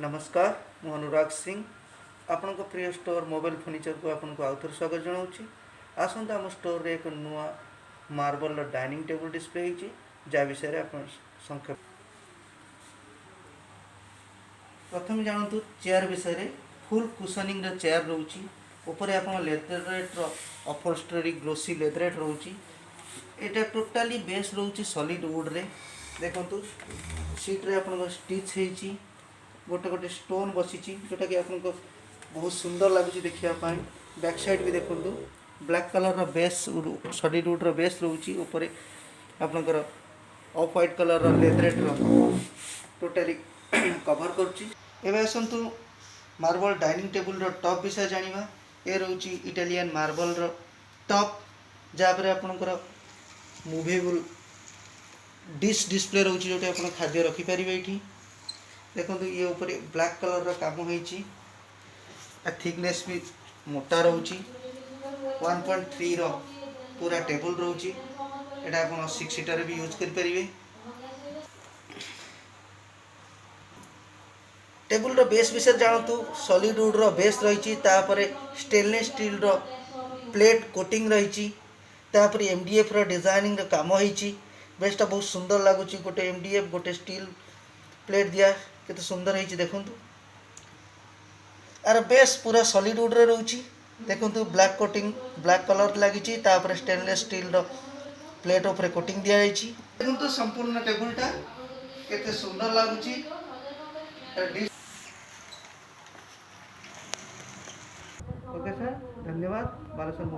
नमस्कार मु अनुराग सिंह आपण प्रिय स्टोर मोबाइल फर्निचर को आपन को आउथर स्वागत जनाऊँगी। आसंता आम स्टोर रे एक नुआ मार्बल डाइनिंग टेबल डिस्प्ले होती जहाँ विषय में आप संक्षेप प्रथम जानतु चेयर विषय में। फुल कुशनिंग चेयर रोची ऊपर आप लेदरेट अपहोल्स्टरी ग्लोसी लेदरेट रोची। एटा टोटाली बेस रोची सॉलिड वुड रे। देखंतु सीट रे आपन स्टिच हेची गोटे गोटे स्टोन बसी जोटा कि आपको बहुत सुंदर लगुच देखा। बैक साइड भी देखो black colour base solid wood base रोची ऊपर आपनकर off white colour leatherette totally cover कर। आसतु मार्बल डाइनिंग टेबल टॉप विषय जाना। ये रोची इटालियन मार्बल टॉप जहाँ पर आपनकर मूवेबल डिश डिस्प्ले रोची जोटे आप खाद्य रखिपारे। ये देखो ये ऊपर ब्लैक कलर काम होती थिकनेस भी मोटा रोची 1.3 पूरा टेबल रोची। एटा आप 6 सीटर भी यूज करें। टेबल रो बेस विषय जानतु सॉलिड वुड रो बेस रही स्टेनलेस स्टील रो प्लेट कोटिंग रही एमडीएफ रो डिजाइनिंग काम होती। बेसटा बहुत सुंदर लगुच गोटे एमडीएफ गोटे स्टील प्लेट दिया केते सुंदर है। देखु यार बेस पूरा सॉलिड वुड रे रोची। देखु ब्लैक कोटिंग ब्लैक कलर लगी स्टेनलेस स्टील रो प्लेट ऊपर कोटिंग दिया जाइए। देखु संपूर्ण टेबलटा केते सुंदर लगुच। ओके सर, धन्यवाद। बालेश्वर।